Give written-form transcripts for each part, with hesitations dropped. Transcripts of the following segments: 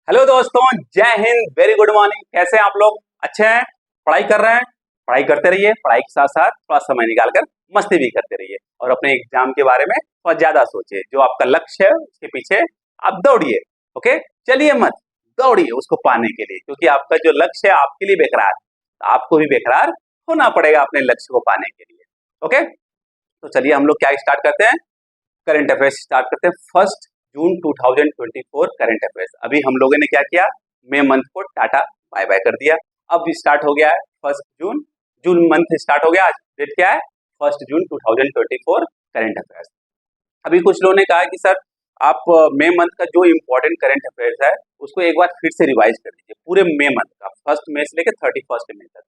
Hello दोस्तों, जय Hind, very good morning. कैसे हैं आप लोग? अच्छे हैं? पढ़ाई कर रहे हैं? पढ़ाई करते रहिए। पढ़ाई के साथ साथ थोड़ा समय निकालकर मस्ती भी करते रहिए और अपने एग्जाम के बारे में थोड़ा ज्यादा सोचिए। जो आपका लक्ष्य है उसके पीछे आप दौड़िए। ओके, चलिए मत दौड़िए उसको पाने के लिए, क्योंकि आपका जो लक्ष्य है आपके लिए बेकरार है, तो आपको भी बेकरार होना पड़ेगा अपने लक्ष्य को पाने के लिए। ओके, तो चलिए हम लोग क्या स्टार्ट करते हैं, करंट अफेयर्स स्टार्ट करते हैं। 1 जून 2024 करंट अफेयर्स। अभी हम लोगों ने क्या किया, मई मंथ को टाटा बाय बाय कर दिया। अब स्टार्ट हो गया है 1 जून, जून मंथ स्टार्ट हो गया। आज डेट क्या है? 1 जून 2024 करंट अफेयर्स। अभी कुछ लोगों ने कहा कि सर आप मई मंथ का जो इम्पोर्टेंट करंट अफेयर्स है उसको एक बार फिर से रिवाइज कर दीजिए, पूरे मई मंथ का 1 मई से लेकर 31 मई तक।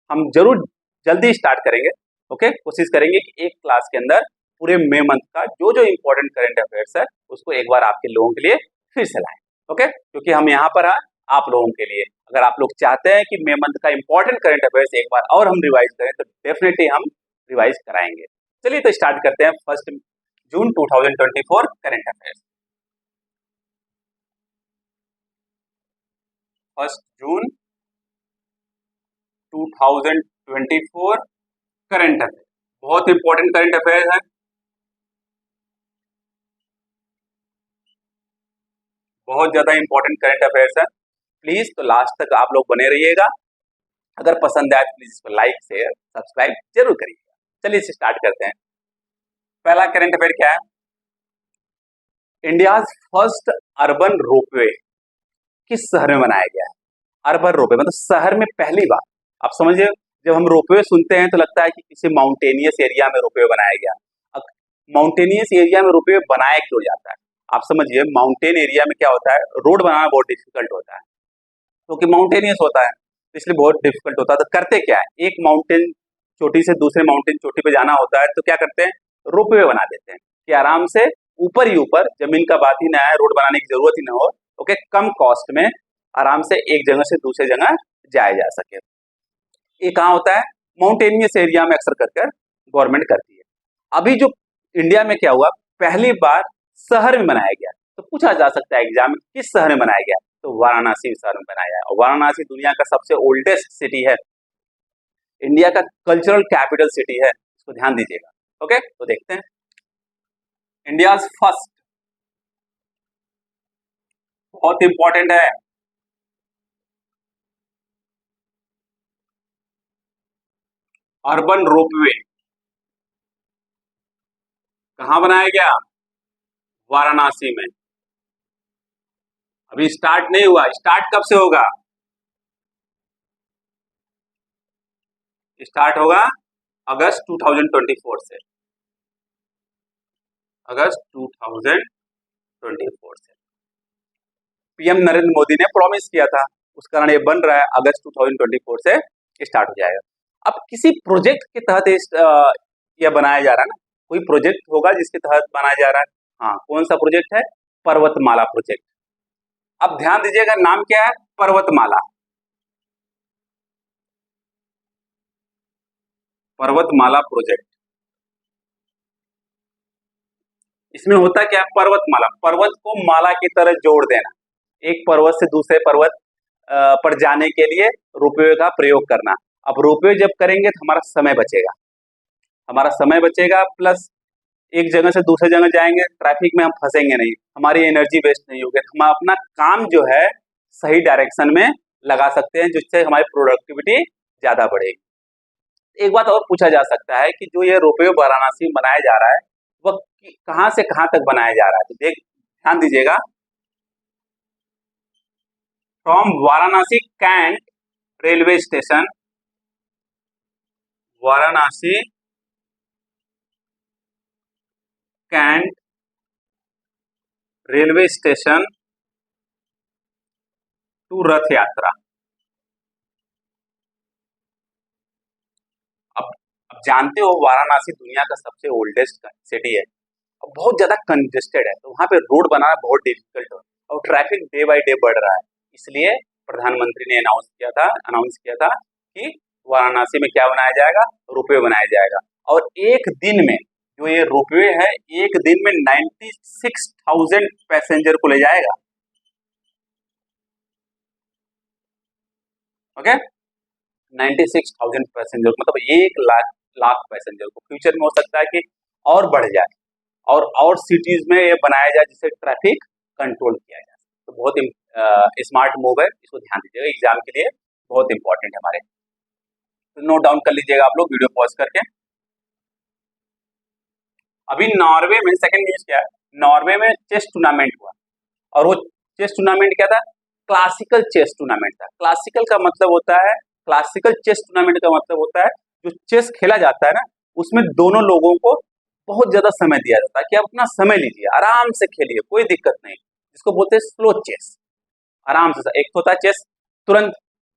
हम जरूर जल्दी स्टार्ट करेंगे। ओके, कोशिश करेंगे कि एक क्लास के अंदर पूरे मई मंथ का जो जो इम्पोर्टेंट करंट अफेयर्स है उसको एक बार आपके लोगों के लिए फिर से लाएं। ओके, क्योंकि हम यहाँ पर हैं आप लोगों के लिए। अगर आप लोग चाहते हैं कि मई मंथ का इम्पोर्टेंट करंट अफेयर्स एक बार और हम रिवाइज करें तो डेफिनेटली हम रिवाइज कराएंगे। चलिए तो स्टार्ट करते हैं 1 जून 2024 करंट अफेयर्स। 1 जून 2024 करंट अफेयर, बहुत इंपॉर्टेंट करंट अफेयर है। बहुत ज्यादा इंपॉर्टेंट करंट अफेयर्स है। प्लीज तो लास्ट तक आप लोग बने रहिएगा। अगर पसंद आए तो प्लीज इसको लाइक शेयर सब्सक्राइब जरूर करिएगा। चलिए इसे स्टार्ट करते हैं। पहला करंट अफेयर क्या है? इंडियाज फर्स्ट अर्बन रोपवे किस शहर में बनाया गया है? अर्बन रोपवे मतलब शहर में पहली बार। आप समझिए, जब हम रोपवे सुनते हैं तो लगता है कि किसी माउंटेनियस एरिया में रोपवे बनाया गया। अब माउंटेनियस एरिया में रोपवे बनाया क्यों जाता है? आप समझिए, माउंटेन एरिया में क्या होता है, रोड बनाना बहुत डिफिकल्ट होता है क्योंकि माउंटेनियस होता है, इसलिए बहुत डिफिकल्ट होता है। तो करते क्या है, एक माउंटेन चोटी से दूसरे माउंटेन चोटी पे जाना होता है तो क्या करते हैं, रोपवे बना देते हैं कि आराम से ऊपर ही ऊपर, जमीन का बात ही ना है, रोड बनाने की जरूरत ही ना हो। ओके, कम कॉस्ट में आराम से एक जगह से दूसरे जगह जाया जा सके। ये कहाँ होता है? माउंटेनियस एरिया में अक्सर कर गवर्नमेंट करती है। अभी जो इंडिया में क्या हुआ, पहली बार शहर में बनाया गया। तो पूछा जा सकता है एग्जाम में किस शहर में बनाया गया, तो वाराणसी शहर में बनाया है। और वाराणसी दुनिया का सबसे ओल्डेस्ट सिटी है, इंडिया का कल्चरल कैपिटल सिटी है, इसको ध्यान दीजिएगा। ओके, तो देखते हैं इंडिया फर्स्ट, बहुत इंपॉर्टेंट है। अर्बन रोपवे कहाँ बनाया गया? वाराणसी में। अभी स्टार्ट नहीं हुआ, स्टार्ट कब से होगा? स्टार्ट होगा अगस्त 2024 से। अगस्त 2024 से पीएम नरेंद्र मोदी ने प्रॉमिस किया था, उस कारण ये बन रहा है। अगस्त 2024 से स्टार्ट हो जाएगा। अब किसी प्रोजेक्ट के तहत यह बनाया जा रहा है ना, कोई प्रोजेक्ट होगा जिसके तहत बनाया जा रहा है। हाँ, कौन सा प्रोजेक्ट है? पर्वतमाला प्रोजेक्ट। अब ध्यान दीजिएगा, नाम क्या है? पर्वतमाला। पर्वतमाला प्रोजेक्ट। इसमें होता क्या? पर्वतमाला, पर्वत को माला की तरह जोड़ देना, एक पर्वत से दूसरे पर्वत पर जाने के लिए रोपवे का प्रयोग करना। अब रोपवे जब करेंगे तो हमारा समय बचेगा, हमारा समय बचेगा, प्लस एक जगह से दूसरे जगह जाएंगे, ट्रैफिक में हम फंसेंगे नहीं, हमारी एनर्जी वेस्ट नहीं होगी, हम अपना काम जो है सही डायरेक्शन में लगा सकते हैं, जिससे हमारी प्रोडक्टिविटी ज्यादा बढ़ेगी। एक बात और पूछा जा सकता है कि जो ये रोपवे वाराणसी में बनाया जा रहा है वह कहाँ से कहाँ तक बनाया जा रहा है, तो ध्यान दीजिएगा। From Varanasi cantt railway station, Varanasi cantt railway station to Rath Yatra. अब जानते हो वाराणसी दुनिया का सबसे ओल्डेस्ट सिटी है, और बहुत ज्यादा कंजेस्टेड है, तो वहां पे रोड बनाना बहुत डिफिकल्ट है और ट्रैफिक डे बाय डे बढ़ रहा है। इसलिए प्रधानमंत्री ने अनाउंस किया था कि वाराणसी में क्या बनाया जाएगा? रोपवे बनाया जाएगा। और एक दिन में जो ये रोपवे है, एक दिन में 96,000 पैसेंजर को ले जाएगा। ओके 96,000 पैसेंजर, मतलब 1 लाख पैसेंजर को फ्यूचर में हो सकता है कि और बढ़ जाए और सिटीज में ये बनाया जाए जिससे ट्रैफिक कंट्रोल किया जाए। तो बहुत स्मार्ट मूव है, इसको ध्यान दीजिएगा, एग्जाम के लिए बहुत इंपॉर्टेंट है हमारे। तो नोट डाउन कर लीजिएगा आप लोग वीडियो पॉज करके। अभी नॉर्वे में सेकंड न्यूज क्या है, नॉर्वे में चेस टूर्नामेंट हुआ और वो चेस टूर्नामेंट क्या था, क्लासिकल चेस टूर्नामेंट था। क्लासिकल का मतलब होता है, क्लासिकल चेस टूर्नामेंट का मतलब होता है जो चेस खेला जाता है ना, उसमें दोनों लोगों को बहुत ज्यादा समय दिया जाता है कि आप अपना समय लीजिए, आराम से खेलिए, कोई दिक्कत नहीं, जिसको बोलते हैं स्लो चेस। आराम से, एक होता है चेस तुरंत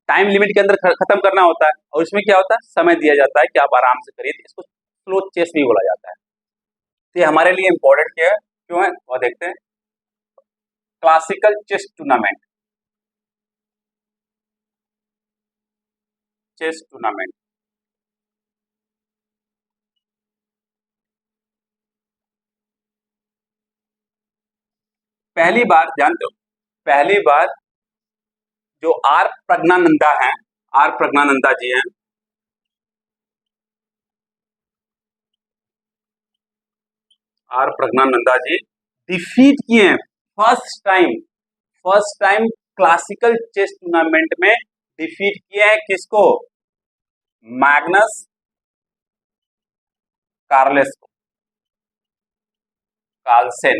टाइम लिमिट के अंदर खत्म करना होता है, और इसमें क्या होता है, समय दिया जाता है कि आप आराम से करिए, इसको स्लो चेस भी बोला जाता है। तो ये हमारे लिए इंपॉर्टेंट क्या है, क्यों है वो देखते हैं। Classical chess tournament, chess tournament पहली बार, जानते हो, पहली बार जो आर प्रज्ञानंदा हैं, आर प्रज्ञानंदा जी हैं, आर प्रज्ञानंदा जी डिफीट किए हैं first time classical chess tournament में डिफीट किए हैं किसको, मैग्नस कार्लसेन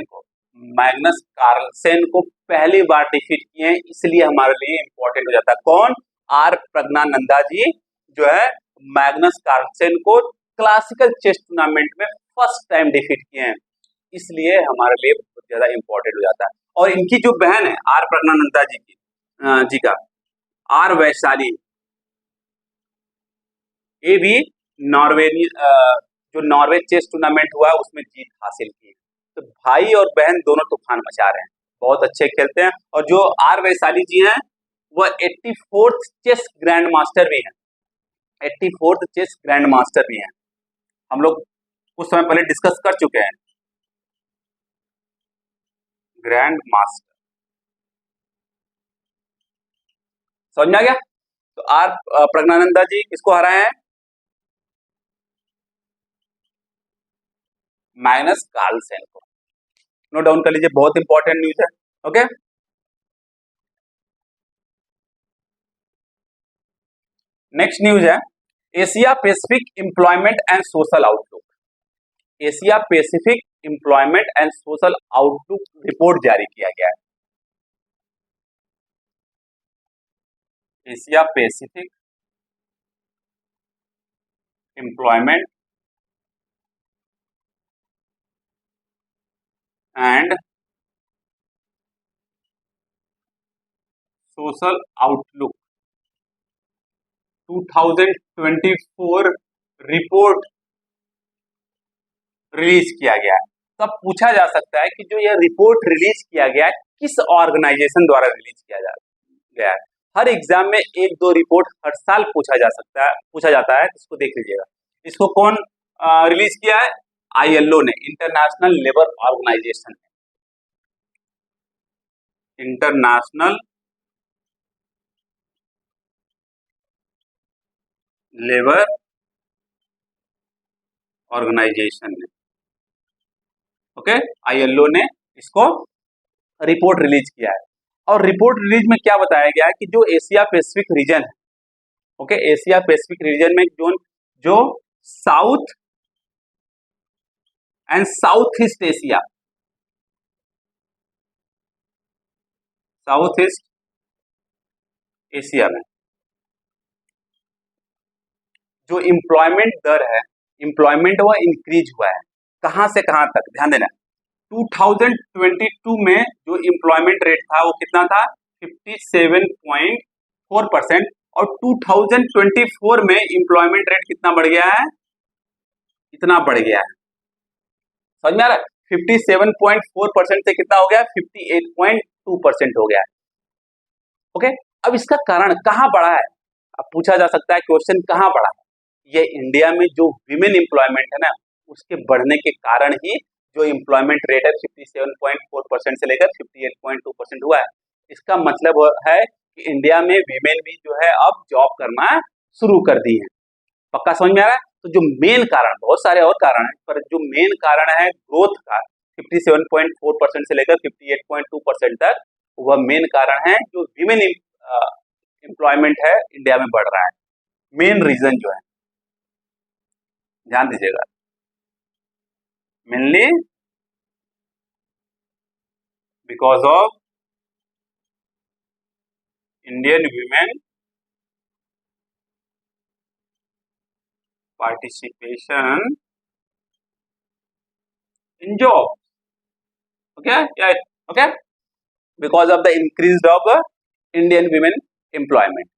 को, मैग्नस कार्लसेन को पहली बार डिफीट किए हैं, इसलिए हमारे लिए इंपॉर्टेंट हो जाता है। कौन, आर प्रज्ञानंदा जी जो है मैग्नस कार्लसेन को क्लासिकल चेस टूर्नामेंट में फर्स्ट टाइम डिफीट किए हैं, इसलिए हमारे लिए बहुत ज्यादा इंपॉर्टेंट हो जाता है। और इनकी जो बहन है आर प्रज्ञानंदा जी की जी का आर वैशाली, ये भी नॉर्वे जो नॉर्वे चेस टूर्नामेंट हुआ उसमें जीत हासिल की। तो भाई और बहन दोनों तूफान मचा रहे हैं, बहुत अच्छे खेलते हैं। और जो आर वैशाली जी हैं वह 84th चेस ग्रैंड मास्टर भी हैं, 84th चेस ग्रैंड मास्टर भी हैं, हम लोग कुछ समय पहले डिस्कस कर चुके हैं ग्रैंड मास्टर, समझ में आ गया। तो आर प्रज्ञानंदा जी किसको हराए हैं, मैग्नस कार्लसेन को। नोट डाउन कर लीजिए, बहुत इंपॉर्टेंट न्यूज है। ओके, नेक्स्ट न्यूज है Asia Pacific employment and social outlook. Asia Pacific employment and social outlook report जारी किया गया है। Asia Pacific employment and social outlook 2024 report release किया गया है। तब पूछा जा सकता है कि जो यह रिपोर्ट रिलीज किया गया है किस ऑर्गेनाइजेशन द्वारा रिलीज किया गया है। हर एग्जाम में 1-2 रिपोर्ट हर साल पूछा जाता है, इसको देख लीजिएगा। इसको कौन रिलीज किया है, ILO ने, international labour organisation, international labour organisation ने, ओके, ILO ने इसको रिपोर्ट रिलीज किया है। और रिपोर्ट रिलीज में क्या बताया गया है कि जो एशिया पैसिफिक रीजन है, ओके, एशिया पैसिफिक रीजन में जो south and south east Asia, south east Asia में जो एम्प्लॉयमेंट दर है, एम्प्लॉयमेंट वह इंक्रीज हुआ है, कहां से कहां तक, ध्यान देना। 2022 में जो एम्प्लॉयमेंट रेट था वो कितना था, 57.4%, और 2024 में एम्प्लॉयमेंट रेट कितना बढ़ गया है, इतना बढ़ गया है, समझ में आ रहा है। 57.4% से कितना हो गया, 58.2% हो गया है। ओके, अब इसका कारण कहां बढ़ा है, अब पूछा जा सकता है क्वेश्चन, कहां बढ़ा है। ये इंडिया में जो विमेन एम्प्लॉयमेंट है ना, उसके बढ़ने के कारण ही जो एम्प्लॉयमेंट रेट है 57.4% से लेकर 58.2% हुआ है। इसका मतलब है कि इंडिया में वीमेन भी जो है अब जॉब करना शुरू कर दी है। पक्का समझ में आ रहा है? तो जो मेन कारण, बहुत सारे और कारण हैं, पर जो मेन कारण है ग्रोथ का 57.4% से लेकर 58.2% तक, वह मेन कारण है जो वीमेन एम्प्लॉयमेंट है इंडिया में बढ़ रहा है। मेन रीजन जो है, ध्यान दीजिएगा, mainly because of Indian women participation in job. Okay okay, because of the increase of Indian women employment.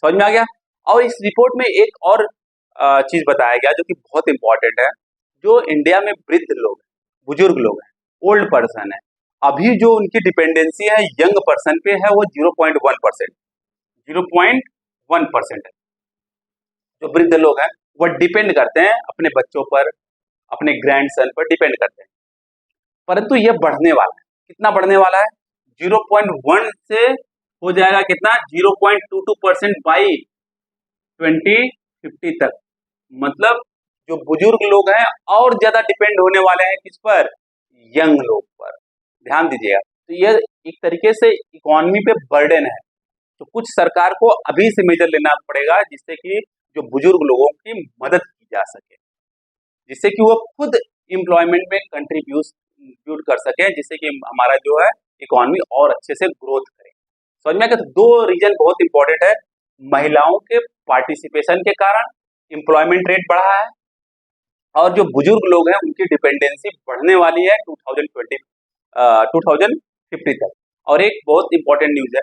समझ में आ गया? और इस रिपोर्ट में एक और चीज बताया गया जो कि बहुत इंपॉर्टेंट है। जो इंडिया में वृद्ध लोग, बुजुर्ग लोग हैं, ओल्ड पर्सन है, अभी जो उनकी डिपेंडेंसी है यंग पर्सन पे है वो 0.1%, 0.1% है। जो वृद्ध लोग हैं वह डिपेंड करते हैं अपने बच्चों पर, अपने ग्रैंडसन पर डिपेंड करते हैं, परंतु यह बढ़ने वाला है। कितना बढ़ने वाला है? 0.1 से हो जाएगा कितना? 0.22% बाई 2050 तक। मतलब जो बुजुर्ग लोग हैं और ज्यादा डिपेंड होने वाले हैं किस पर? यंग लोग पर। ध्यान दीजिएगा, तो यह एक तरीके से इकोनॉमी पे बर्डन है। तो कुछ सरकार को अभी से मेजर लेना पड़ेगा जिससे कि जो बुजुर्ग लोगों की मदद की जा सके, जिससे कि वो खुद एम्प्लॉयमेंट में कंट्रीब्यूट कर सके, जिससे कि हमारा जो है इकोनॉमी और अच्छे से ग्रोथ करे। समझ में आ गया? तो दो रीजन बहुत इंपॉर्टेंट है। महिलाओं के पार्टिसिपेशन के कारण एम्प्लॉयमेंट रेट बढ़ा है, और जो बुजुर्ग लोग हैं उनकी डिपेंडेंसी बढ़ने वाली है 2050 तक। और एक बहुत इंपॉर्टेंट न्यूज है,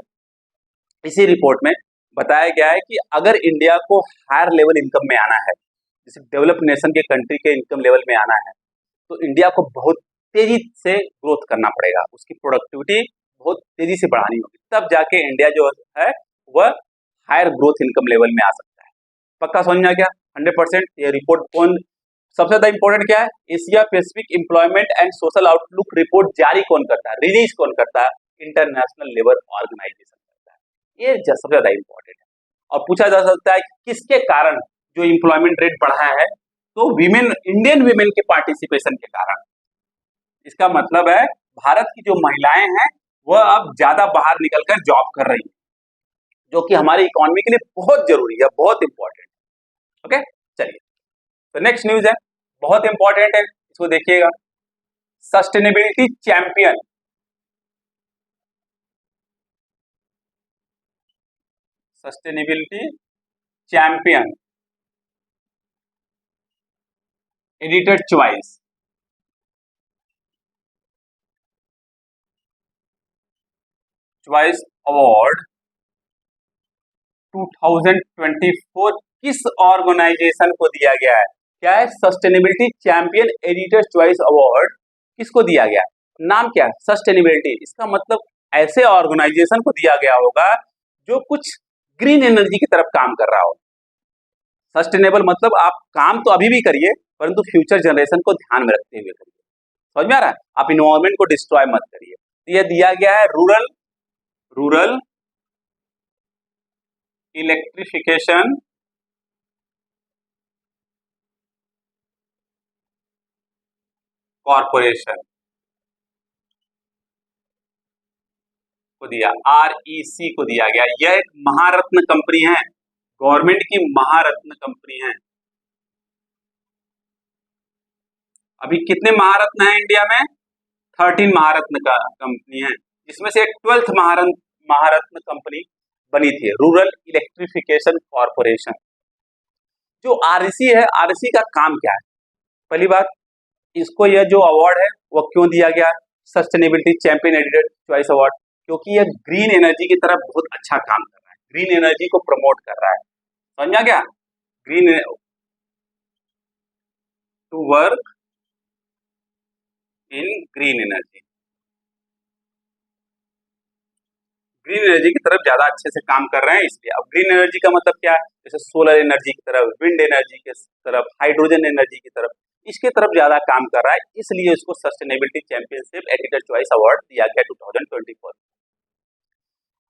इसी रिपोर्ट में बताया गया है कि अगर इंडिया को हायर लेवल इनकम में आना है, जैसे डेवलप नेशन के कंट्री के इनकम लेवल में आना है, तो इंडिया को बहुत तेजी से ग्रोथ करना पड़ेगा, उसकी प्रोडक्टिविटी बहुत तेजी से बढ़ानी होगी, तब जाके इंडिया जो है वह हायर ग्रोथ इनकम लेवल में आ सकता है। पक्का समझ में आ गया? 100%। ये रिपोर्ट कौन, सबसे ज्यादा इंपॉर्टेंट क्या है? Asia Pacific employment and social outlook report जारी कौन करता है, रिलीज कौन करता है? इंटरनेशनल लेबर ऑर्गेनाइजेशन करता है। ये सबसे ज्यादा इंपॉर्टेंट है। और पूछा जा सकता है कि किसके कारण जो एम्प्लॉयमेंट रेट बढ़ा है? तो विमेन, इंडियन विमेन के पार्टिसिपेशन के कारण। इसका मतलब है भारत की जो महिलाएं हैं वह अब ज्यादा बाहर निकलकर जॉब कर रही है, जो कि हमारी इकोनॉमी के लिए बहुत जरूरी है, बहुत इंपॉर्टेंट है। ओके, चलिए, तो नेक्स्ट न्यूज है, बहुत इंपॉर्टेंट है, इसको देखिएगा। Sustainability champion, sustainability champion editor choice, choice award 2024 किस ऑर्गेनाइजेशन को दिया गया है? क्या है? Sustainability champion editor choice award किसको दिया गया? नाम क्या है? सस्टेनेबिलिटी। इसका मतलब ऐसे ऑर्गेनाइजेशन को दिया गया होगा जो कुछ ग्रीन एनर्जी की तरफ काम कर रहा हो। सस्टेनेबल मतलब आप काम तो अभी भी करिए, परंतु फ्यूचर जनरेशन को ध्यान में रखते हुए करिए। समझ में आ रहा है? आप इन्वायरमेंट को डिस्ट्रॉय मत करिए। यह दिया गया है रूरल इलेक्ट्रिफिकेशन कॉरपोरेशन को दिया, REC को दिया गया। यह एक महारत्न कंपनी है, गवर्नमेंट की महारत्न कंपनी है। अभी कितने महारत्न हैं इंडिया में? 13 महारत्न का कंपनी है, जिसमें से 12th महारत्न कंपनी बनी थी, रूरल इलेक्ट्रिफिकेशन कॉरपोरेशन। जो REC है, REC का काम क्या है? पहली बात, इसको यह जो अवार्ड है वो क्यों दिया गया? Sustainability champion editor choice award, क्योंकि यह ग्रीन एनर्जी की तरफ बहुत अच्छा काम कर रहा है, ग्रीन एनर्जी को प्रमोट कर रहा है। समझ में आ गया? Green to work in green energy, green energy की तरफ ज्यादा अच्छे से काम कर रहे हैं इसलिए। अब ग्रीन एनर्जी का मतलब क्या है? जैसे सोलर एनर्जी की तरफ, विंड एनर्जी की तरफ, हाइड्रोजन एनर्जी की तरफ, इसके तरफ ज्यादा काम कर रहा है, इसलिए इसको sustainability championship editor choice award दिया गया 2024।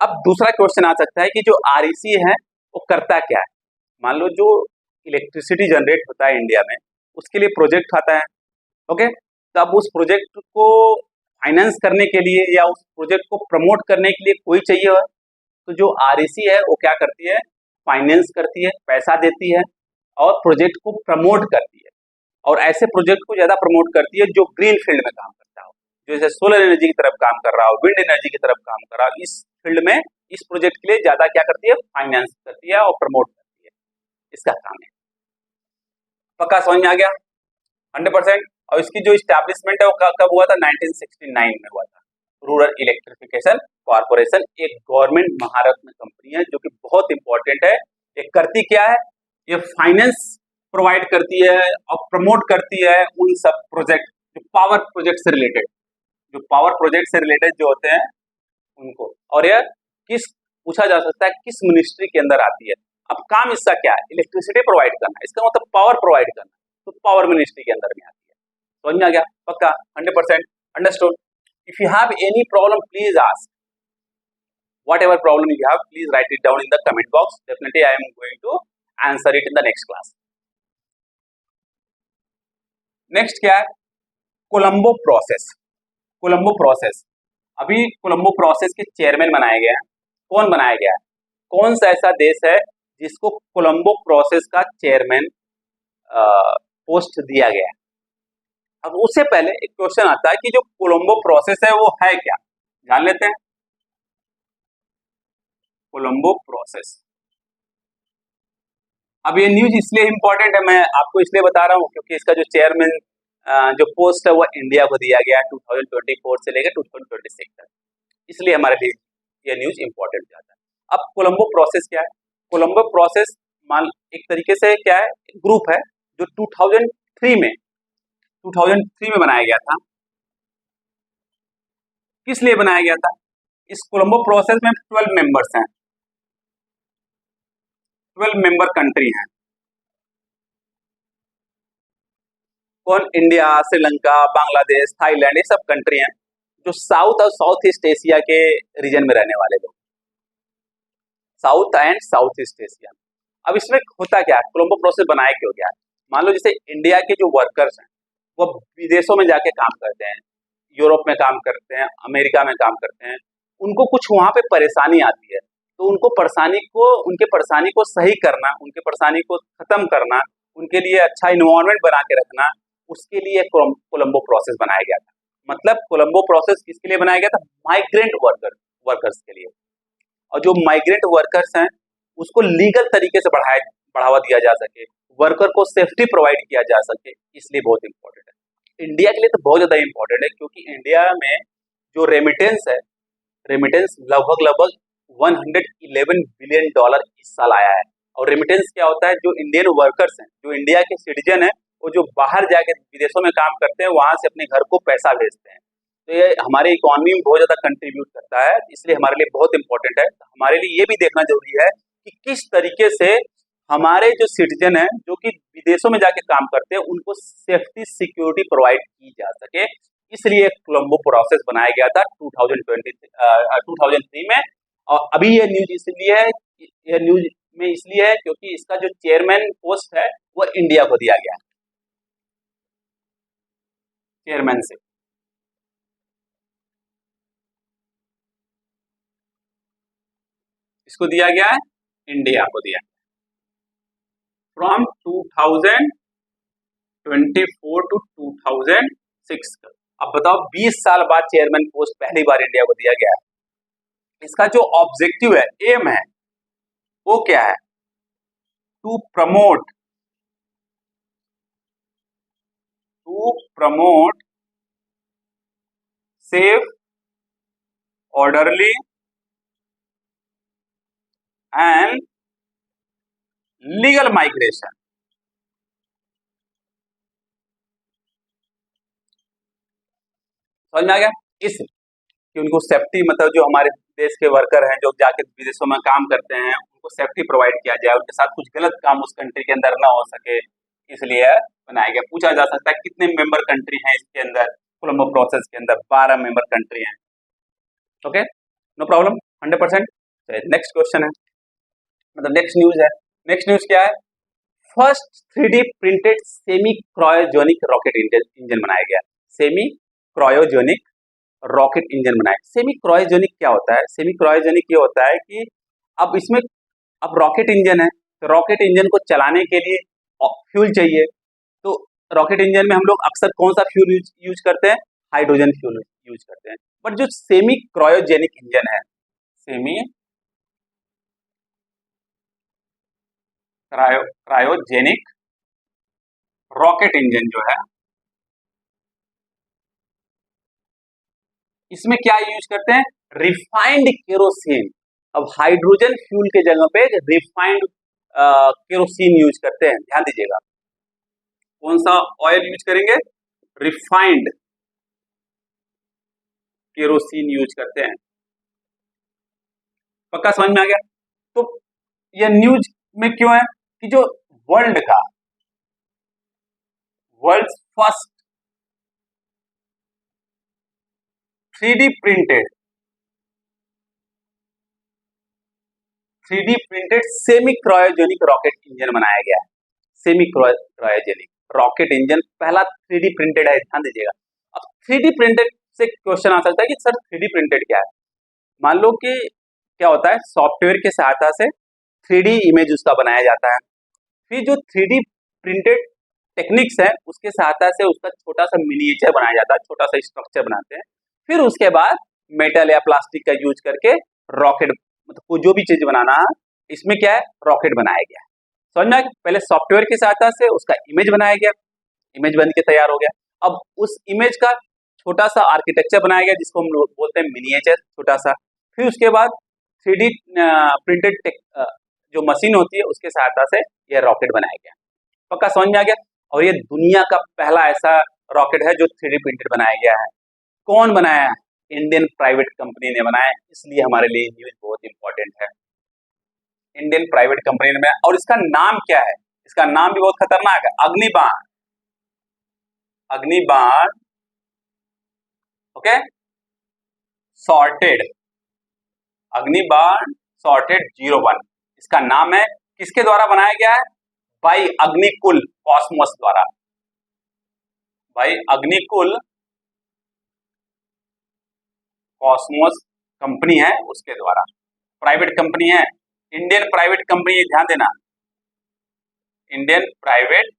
अब दूसरा क्वेश्चन आ सकता है कि जो आरईसी है वो करता क्या है। मान लो जो इलेक्ट्रिसिटी जनरेट होता है इंडिया में, उसके लिए प्रोजेक्ट आता है, ओके। तो अब उस प्रोजेक्ट को फाइनेंस करने के लिए या उस प्रोजेक्ट को प्रमोट करने के लिए कोई चाहिए हो, तो जो आरईसी है वो क्या करती है, फाइनेंस करती है, पैसा देती है और प्रोजेक्ट को प्रमोट करती है। और ऐसे प्रोजेक्ट को ज्यादा प्रमोट करती है जो ग्रीन फील्ड में काम करता हो, जो जैसे सोलर एनर्जी की तरफ काम कर रहा हो, विंड एनर्जी की तरफ काम कर रहा हो, इस फील्ड में इस प्रोजेक्ट के लिए ज्यादा क्या करती है, फाइनेंस करती है और प्रमोट करती है, इसका काम है। पक्का समझ में आ गया 100%। और इसकी जो स्टैब्लिशमेंट है वो कब हुआ था, 1969 में हुआ था। रूरल इलेक्ट्रिफिकेशन कॉर्पोरेशन एक गवर्नमेंट महारत्न कंपनी है जो कि बहुत इंपॉर्टेंट है। ये करती क्या है, ये फाइनेंस प्रोवाइड करती है और प्रमोट करती है उन सब प्रोजेक्ट जो पावर प्रोजेक्ट से रिलेटेड, जो पावर प्रोजेक्ट से रिलेटेड जो होते हैं उनको। और यह किस, पूछा जा सकता है किस मिनिस्ट्री के अंदर आती है। अब काम इसका क्या है, इलेक्ट्रिसिटी प्रोवाइड करना, इसका मतलब पावर प्रोवाइड करना, तो पावर मिनिस्ट्री के अंदर में आती है। समझ में आ गया पक्का 100% understood. If you have any problem please ask, whatever problem you have please write it down in the comment box, definitely I am going to answer it in the next class। Next क्या है, Colombo process. Colombo process, अभी Colombo process के chairman बनाए गए हैं। कौन बनाया गया है, कौन सा ऐसा देश है जिसको कोलंबो प्रोसेस का चेयरमैन पोस्ट दिया गया है। अब उससे पहले एक क्वेश्चन आता है कि जो कोलंबो प्रोसेस है वो है क्या, जान लेते हैं। कोलंबो प्रोसेस, अब ये न्यूज इसलिए इंपॉर्टेंट है, मैं आपको इसलिए बता रहा हूँ क्योंकि इसका जो चेयरमैन जो पोस्ट है वो इंडिया को दिया गया है 2024 से लेकर 2026 तक, इसलिए हमारे लिए ये न्यूज इंपॉर्टेंट जाता है। अब कोलंबो प्रोसेस क्या है, कोलंबो प्रोसेस मान एक तरीके से क्या है, एक ग्रुप है जो 2003 में बनाया गया था। किस लिए बनाया गया था, इस कोलंबो प्रोसेस में 12 मेंबर्स हैं, 12 मेंबर कंट्री हैं। कौन, इंडिया, श्रीलंका, बांग्लादेश, थाईलैंड, ये सब कंट्री हैं जो साउथ और साउथ ईस्ट एशिया के रीजन में रहने वाले लोग, south and south east Asia. अब इसमें होता क्या है, कोलंबो प्रोसेस बनाया क्यों गया है, मान लो जैसे इंडिया के जो वर्कर्स हैं वो विदेशों में जाके काम करते हैं, यूरोप में काम करते हैं, अमेरिका में काम करते हैं, उनको कुछ वहां पे परेशानी आती है, तो उनको उनके परेशानी को सही करना, उनके परेशानी को खत्म करना, उनके लिए अच्छा इन्वायरमेंट बना के रखना, उसके लिए कोलंबो प्रोसेस बनाया गया था। मतलब कोलंबो प्रोसेस किसके लिए बनाया गया था, माइग्रेंट वर्कर्स के लिए। और जो माइग्रेंट वर्कर्स हैं उसको लीगल तरीके से बढ़ावा दिया जा सके, वर्कर को सेफ्टी प्रोवाइड किया जा सके, इसलिए बहुत इंपॉर्टेंट है। इंडिया के लिए तो बहुत ज्यादा इंपॉर्टेंट है क्योंकि इंडिया में जो रेमिटेंस है, रेमिटेंस लगभग 111 बिलियन डॉलर इस साल आया है। और रेमिटेंस क्या होता है, जो इंडियन वर्कर्स हैं, जो इंडिया के सिटीजन हैं, वो जो बाहर जाके विदेशों में काम करते हैं वहां से अपने घर को पैसा भेजते हैं, तो ये हमारे इकोनॉमी में बहुत ज्यादा कंट्रीब्यूट करता है, इसलिए हमारे लिए बहुत इंपॉर्टेंट है। हमारे लिए ये भी देखना जरूरी है कि किस तरीके से हमारे जो सिटीजन हैं जो कि विदेशों में जाके काम करते हैं उनको सेफ्टी सिक्योरिटी प्रोवाइड की जा सके, इसलिए कोलंबो प्रोसेस बनाया गया था 2003 में। और अभी ये न्यूज इसलिए है, ये न्यूज में इसलिए है क्योंकि इसका जो चेयरमैन पोस्ट है वो इंडिया को दिया गया है, चेयरमैन से। इसको दिया गया है, इंडिया को दिया फ्रॉम 2024 टू 2006 तक। अब बताओ 20 साल बाद चेयरमैन पोस्ट पहली बार इंडिया को दिया गया है। इसका जो ऑब्जेक्टिव है, एम है, वो क्या है, to promote safe, orderly and legal migration. समझ में आ गया, इस कि उनको सेफ्टी, मतलब जो हमारे देश के वर्कर हैं जो जाके विदेशों में काम करते हैं उनको सेफ्टी प्रोवाइड किया जाए, उनके साथ कुछ गलत काम उस कंट्री के अंदर ना हो सके, इसलिए बनाया गया। पूछा जा सकता है कितने मेंबर कंट्री हैं इसके अंदर, कोलंबो प्रोसेस के अंदर 12 मेंबर कंट्री हैं। Okay, no problem. 100%। Next question है, मतलब नेक्स्ट न्यूज है। नेक्स्ट न्यूज क्या है? First 3D printed semi cryogenic rocket engine बनाया गया। सेमी क्रायोजेनिक रॉकेट इंजन बनाया। सेमी क्रायोजेनिक क्या होता है? सेमी क्रायोजेनिक ये होता है कि अब इसमें, अब रॉकेट इंजन है तो रॉकेट इंजन को चलाने के लिए फ्यूल चाहिए। तो रॉकेट इंजन में हम लोग अक्सर कौन सा फ्यूल यूज करते हैं? हाइड्रोजन फ्यूल यूज करते हैं। बट जो सेमी क्रायोजेनिक इंजन है, सेमी क्रायोजेनिक रॉकेट इंजन जो है, इसमें क्या यूज करते हैं? Refined kerosene. अब हाइड्रोजन फ्यूल के जगह पे रिफाइंड केरोसिन यूज करते हैं। ध्यान दीजिएगा, कौन सा ऑयल यूज करेंगे? रिफाइंड केरोसिन यूज करते हैं। पक्का समझ में आ गया? तो ये न्यूज में क्यों है कि जो वर्ल्ड का world first 3D printed 3D printed semi cryogenic rocket engine बनाया गया है। सेमी क्रायोजेनिक रॉकेट इंजन पहला 3D प्रिंटेड है। ध्यान दीजिएगा। अब 3D प्रिंटेड से क्वेश्चन आ सकता है कि सर 3D प्रिंटेड क्या है? मान लो कि क्या होता है, सॉफ्टवेयर के सहायता से 3D इमेज उसका बनाया जाता है। फिर जो 3D प्रिंटेड टेक्निक्स है उसके सहायता से उसका छोटा सा मिनिएचर बनाया जाता है, छोटा सा स्ट्रक्चर बनाते हैं। फिर उसके बाद मेटल या प्लास्टिक का यूज करके रॉकेट, मतलब जो भी चीज बनाना है, इसमें क्या है, रॉकेट बनाया गया। समझ में आया? पहले सॉफ्टवेयर की सहायता से उसका इमेज बनाया गया, इमेज बन के तैयार हो गया। अब उस इमेज का छोटा सा आर्किटेक्चर बनाया गया जिसको हम लोग बोलते हैं मिनिएचर, छोटा सा। फिर उसके बाद 3D प्रिंटेड जो मशीन होती है उसके सहायता से यह रॉकेट बनाया गया। पक्का समझ में आ गया? और ये दुनिया का पहला ऐसा रॉकेट है जो 3D प्रिंटेड बनाया गया है। कौन बनाया है? इंडियन प्राइवेट कंपनी ने बनाया है। इसलिए हमारे लिए न्यूज बहुत इंपॉर्टेंट है। इंडियन प्राइवेट कंपनी ने बनाया। और इसका नाम क्या है? इसका नाम भी बहुत खतरनाक है, अग्निबाण। अग्निबाण, ओके, सॉर्टेड, अग्निबाण सॉर्टेड 01 इसका नाम है। किसके द्वारा बनाया गया है? बाई अग्निकुल कॉस्मोस द्वारा। बाई अग्निकुल कॉस्मोस कंपनी है उसके द्वारा, प्राइवेट कंपनी है, इंडियन प्राइवेट कंपनी, ध्यान देना, इंडियन प्राइवेट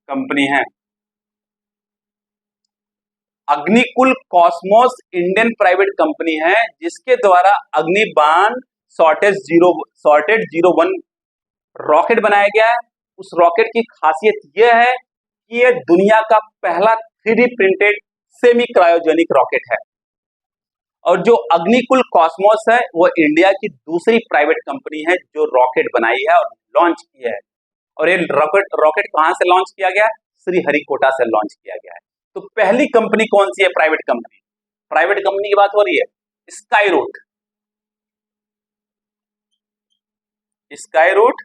कंपनी है। Agnikul Cosmos Indian private company है जिसके द्वारा अग्निबाण सॉर्टेड 01 रॉकेट बनाया गया है। उस रॉकेट की खासियत यह है कि यह दुनिया का पहला 3D printed semi cryogenic rocket है। और जो अग्निकुल कॉस्मोस है वो इंडिया की दूसरी प्राइवेट कंपनी है जो रॉकेट बनाई है और लॉन्च की है। और ये रॉकेट कहां से लॉन्च किया गया? श्रीहरिकोटा से लॉन्च किया गया है। तो पहली कंपनी कौन सी है? Private company. प्राइवेट कंपनी की बात हो रही है, स्काईरूट। स्काईरूट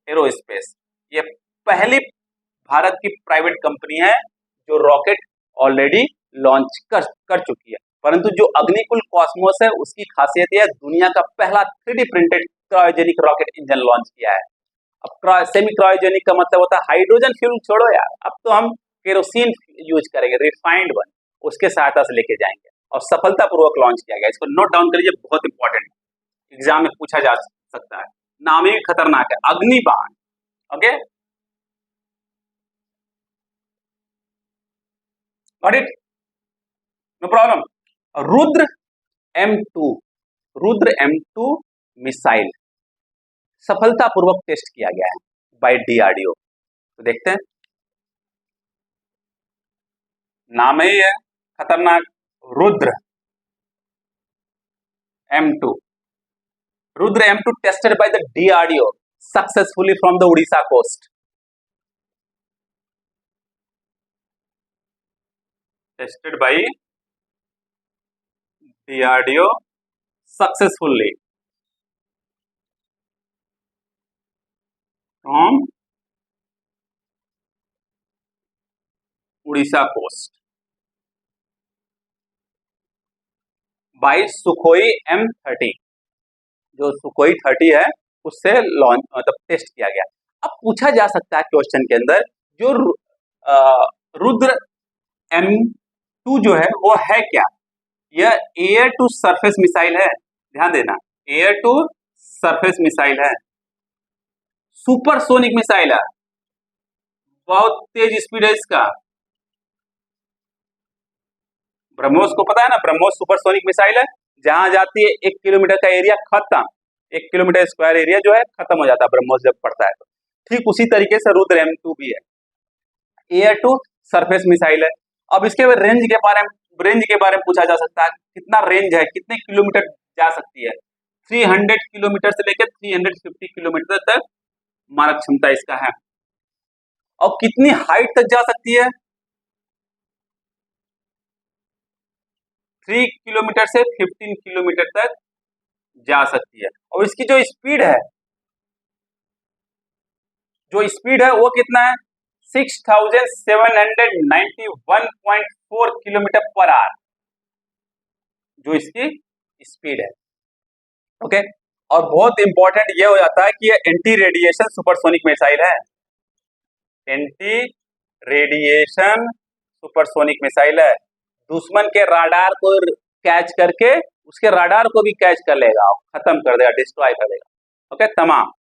एरोस्पेस ये पहली भारत की प्राइवेट कंपनी है जो रॉकेट ऑलरेडी लॉन्च कर चुकी है। परंतु जो अग्निकुल कॉस्मोस है उसकी खासियत यह दुनिया का पहला 3D printed cryogenic rocket engine launch किया है। अब सेमी क्रायोजेनिक का मतलब होता है हाइड्रोजन फ्यूल छोड़ो यार, अब तो हम केरोसिन यूज करेंगे, रिफाइंड वन, उसके सहायता से लेके जाएंगे। और सफलतापूर्वक लॉन्च किया गया। इसको नोट डाउन करिए, बहुत इंपॉर्टेंट, एग्जाम में पूछा जा सकता है। नाम ही खतरनाक है, Agnibaan. Okay, got it, no problem. Rudra M2, Rudra M2 missile सफलतापूर्वक टेस्ट किया गया है बाय DRDO। तो देखते हैं, नाम ही है खतरनाक, Rudra M2। Rudra M2 tested by the DRDO successfully from the Orissa coast. Tested by DRDO successfully from Orissa coast. By Sukhoi M30, जो सुखोई 30 है उससे लॉन्च मतलब टेस्ट किया गया। अब पूछा जा सकता है क्वेश्चन के अंदर जो रुद्र M2 जो है वो है क्या? यह एयर टू सरफेस मिसाइल है, ध्यान देना, एयर टू सरफेस मिसाइल है, सुपरसोनिक मिसाइल है, बहुत तेज स्पीड है इसका। ब्रह्मोस को पता है ना, ब्रह्मोस सुपरसोनिक मिसाइल है, जहां जाती है 1 किलोमीटर का एरिया खत्म, 1 किलोमीटर स्क्वायर एरिया जो है खत्म हो जाता है ब्रह्मोस जब पड़ता है तो। ठीक उसी तरीके से रुद्र M2 भी है, एयर टू सरफेस मिसाइल है। अब इसके रेंज के बारे में पूछा जा सकता है, कितना रेंज है, कितने किलोमीटर जा सकती है? 300 किलोमीटर से लेकर 350 किलोमीटर तक मारक क्षमता इसका है। और कितनी हाइट तक जा सकती है? 3 किलोमीटर से 15 किलोमीटर तक जा सकती है। और इसकी जो स्पीड है वो कितना है? 6791.4 किलोमीटर पर आवर, जो इसकी स्पीड है। ओके, और बहुत इंपॉर्टेंट ये हो जाता है कि ये एंटी रेडिएशन सुपरसोनिक मिसाइल है, एंटी रेडिएशन सुपरसोनिक मिसाइल है। दुश्मन के राडार को कैच करके उसके राडार को भी कैच कर लेगा, खत्म कर देगा, डिस्ट्रॉय कर देगा। ओके, तमाम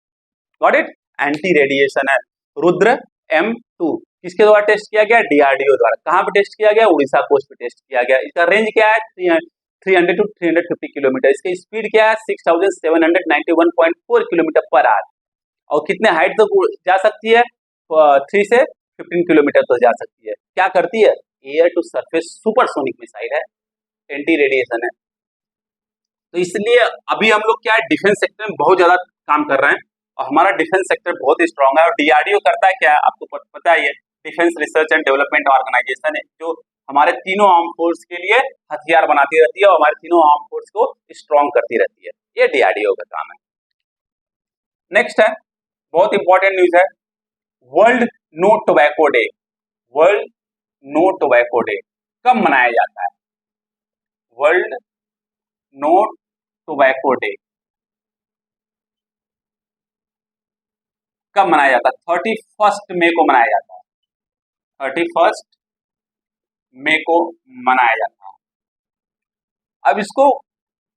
गॉट इट। एंटी रेडिएशन है रुद्र M2, किसके द्वारा टेस्ट किया गया? DRDO द्वारा। कहां पे टेस्ट किया गया? उड़ीसा कोस्ट पे टेस्ट किया गया। इसका रेंज क्या है? 300 टू 350 किलोमीटर। इसकी स्पीड क्या है? 6791.4 किलोमीटर पर आवर। और कितने हाइट तक जा सकती है? 3 से 15 किलोमीटर तक जा सकती है। क्या करती है? Air to surface supersonic missile है, एंटी रेडिएशन है। तो इसलिए अभी हम लोग क्या है, डिफेंस सेक्टर में बहुत ज्यादा काम कर रहे हैं और हमारा डिफेंस सेक्टर बहुत ही स्ट्रांग है। और DRDO करता है क्या है, आपको पता ही है, defence research and development organisation है, जो हमारे तीनों आर्म फोर्स के लिए हथियार बनाती रहती है और हमारे तीनों आर्म फोर्स को स्ट्रांग करती रहती है। ये DRDO का काम है। नेक्स्ट है, बहुत इंपॉर्टेंट न्यूज है, world no tobacco day. World no tobacco day कब मनाया जाता है? वर्ल्ड नो टोबैको डे कब मनाया जाता है? 31 मई को मनाया जाता है, 31 मई को मनाया जाता है। अब इसको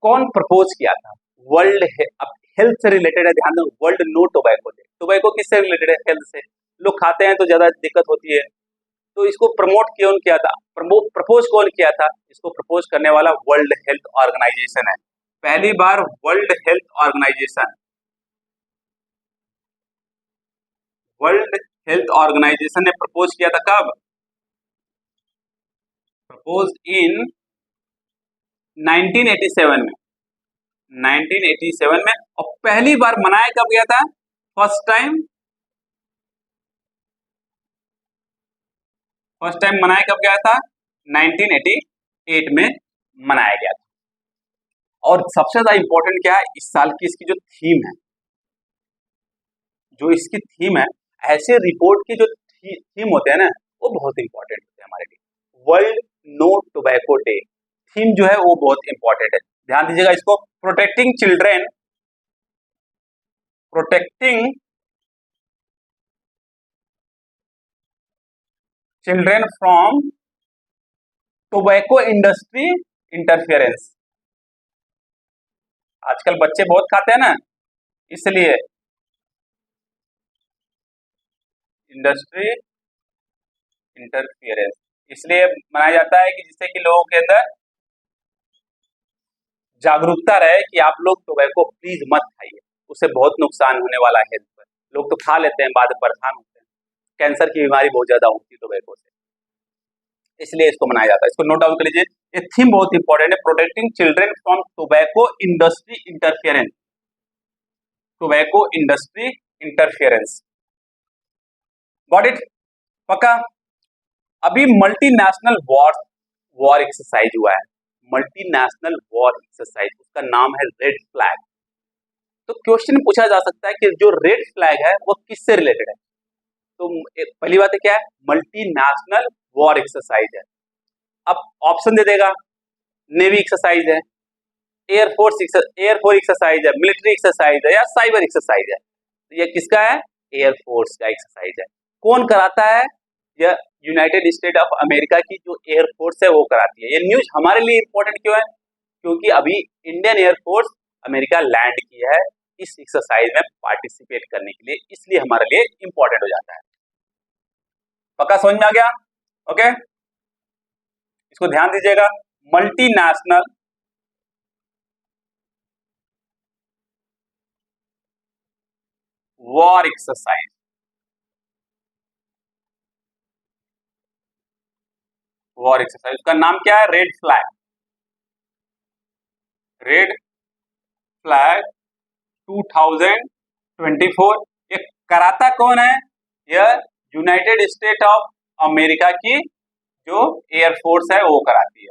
कौन प्रपोज किया था? वर्ल्ड, अब हेल्थ से रिलेटेड है, ध्यान दो, world no tobacco day. Tobacco किससे रिलेटेड है? हेल्थ से। लोग खाते हैं तो ज्यादा दिक्कत होती है, तो इसको प्रमोट कौन किया था, प्रपोज कौन किया था? इसको प्रपोज करने वाला वर्ल्ड हेल्थ ऑर्गेनाइजेशन है। पहली बार वर्ल्ड हेल्थ ऑर्गेनाइजेशन ने प्रपोज किया था। कब? प्रपोज इन 1987 में, 1987 में। और पहली बार मनाया कब गया था? फर्स्ट टाइम मनाया कब गया था? 1988 में मनाया गया था। और सबसे ज्यादा इंपॉर्टेंट क्या है, इस साल की इसकी जो थीम है, जो इसकी थीम है, ऐसे रिपोर्ट की जो थीम होते हैं ना, वो बहुत इंपॉर्टेंट होते हैं हमारे लिए। World no tobacco day theme जो है वो बहुत इंपॉर्टेंट है, ध्यान दीजिएगा इसको। Protecting children from tobacco industry interference. आजकल बच्चे बहुत खाते हैं ना, इसलिए इंडस्ट्री इंटरफेरेंस इसलिए मनाया जाता है कि जिससे कि लोगों के अंदर जागरूकता रहे कि आप लोग टोबैको प्लीज मत खाइए, उससे बहुत नुकसान होने वाला है हेल्थ पर। लोग तो खा लेते हैं, बाद में परेशान होते हैं, कैंसर की बीमारी बहुत ज्यादा होती है टोबैको से, इसलिए इसको मनाया जाता है। इसको नोट डाउन कर लीजिए, ये थीम बहुत इंपॉर्टेंट है, protecting children from tobacco industry interference. Tobacco industry interference, got it? पक्का? अभी मल्टीनेशनल वॉर एक्सरसाइज हुआ है, मल्टीनेशनल वॉर एक्सरसाइज, उसका नाम है रेड फ्लैग। तो क्वेश्चन पूछा जा सकता है कि जो रेड फ्लैग है वो किससे रिलेटेड है? तो पहली बात है क्या है, मल्टीनेशनल वॉर एक्सरसाइज है। अब ऑप्शन दे देगा, नेवी एक्सरसाइज है, एयरफोर्स एक्सरसाइज है, मिलिट्री एक्सरसाइज है या साइबर एक्सरसाइज है? तो ये किसका है? एयरफोर्स का एक्सरसाइज है। कौन कराता है? यह यूनाइटेड स्टेट ऑफ अमेरिका की जो एयरफोर्स है वो कराती है। ये न्यूज हमारे लिए इंपॉर्टेंट क्यों है? क्योंकि अभी इंडियन एयरफोर्स अमेरिका लैंड की है इस एक्सरसाइज में पार्टिसिपेट करने के लिए, इसलिए हमारे लिए इंपॉर्टेंट हो जाता है। पक्का समझ में आ गया? ओके, इसको ध्यान दीजिएगा। Multinational war exercise, war exercise, उसका नाम क्या है? Red flag. Red flag 2024। ये कराता कौन है? यह यूनाइटेड स्टेट ऑफ अमेरिका की जो एयरफोर्स है वो कराती है।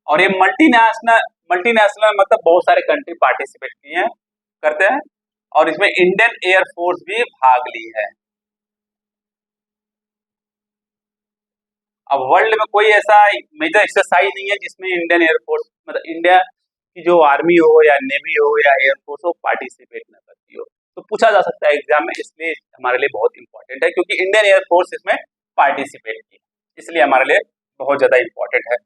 और ये मल्टीनेशनल मतलब बहुत सारे कंट्री पार्टिसिपेट किए हैं, करते हैं, और इसमें इंडियन एयरफोर्स भी भाग ली है। अब वर्ल्ड में कोई ऐसा मेजर एक्सरसाइज नहीं है जिसमें इंडियन एयरफोर्स मतलब इंडिया की जो आर्मी हो या नेवी हो या एयरफोर्स हो पार्टिसिपेट न करती हो। तो पूछा जा सकता है एग्जाम में, इसलिए हमारे लिए बहुत इंपॉर्टेंट है क्योंकि इंडियन एयरफोर्स इसमें पार्टिसिपेट की, इसलिए हमारे लिए बहुत ज्यादा इंपॉर्टेंट है।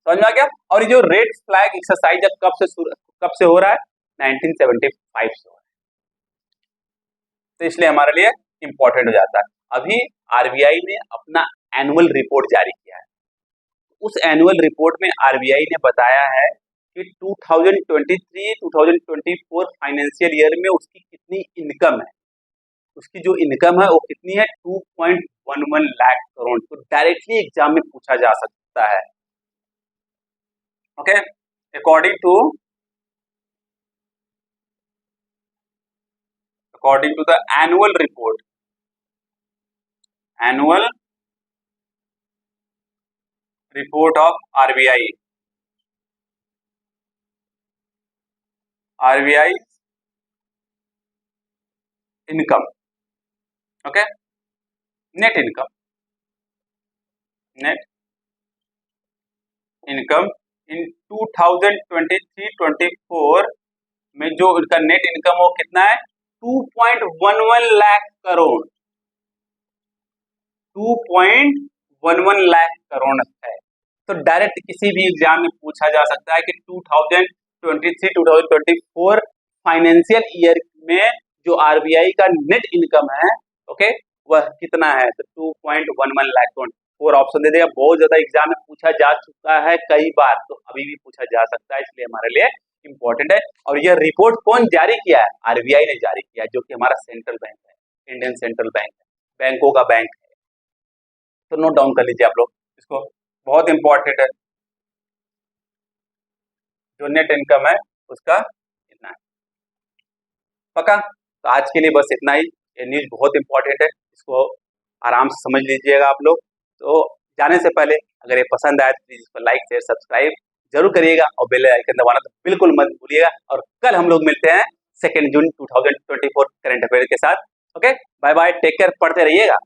समझ में आ गया? और ये जो रेड फ्लैग एक्सरसाइज कब से हो रहा है? 1975 से हो रहा है, तो इसलिए हमारे लिए इंपॉर्टेंट हो जाता है। अभी आरबीआई ने अपना एनुअल रिपोर्ट जारी किया है। उस एनुअल रिपोर्ट में आरबीआई ने बताया है कि 2023-2024 फाइनेंशियल ईयर में उसकी कितनी इनकम है। उसकी जो इनकम है वो कितनी है? 2.11 लाख करोड़। तो डायरेक्टली एग्जाम में पूछा जा सकता है। Okay, according to the annual report, annual report of RBI income, okay, net income in 2023-24 में जो इनका नेट इनकम वो कितना है? 2.11 लाख करोड़। 2.11 लाख करोड़ है। तो डायरेक्ट किसी भी एग्जाम में पूछा जा सकता है कि 2023-2024 फाइनेंशियल ईयर में जो आरबीआई का नेट इनकम है, ओके, वह कितना है? तो 2.11 लाख करोड़। 4 ऑप्शन दे देगा। बहुत ज्यादा एग्जाम में पूछा जा चुका है कई बार, तो अभी भी पूछा जा सकता है, इसलिए हमारे लिए इंपॉर्टेंट है। और यह रिपोर्ट कौन जारी किया है? आरबीआई ने जारी किया है, जो कि हमारा सेंट्रल बैंक है, इंडियन सेंट्रल बैंक है, बैंकों का बैंक है। तो नोट डाउन कर लीजिए आप लोग इसको, बहुत इंपॉर्टेंट है। जो नेट इनकम है उसका इतना है। पक्का? तो आज के लिए बस इतना ही। ये न्यूज बहुत इंपॉर्टेंट है, इसको आराम से समझ लीजिएगा आप लोग। तो जाने से पहले अगर ये पसंद आए तो प्लीज इसको लाइक शेयर सब्सक्राइब जरूर करिएगा और बेल आइकन दबाना तो बिल्कुल मत भूलिएगा। और कल हम लोग मिलते हैं 2 जून 2024 करंट अफेयर के साथ। Okay, bye bye, take care, पढ़ते रहिएगा।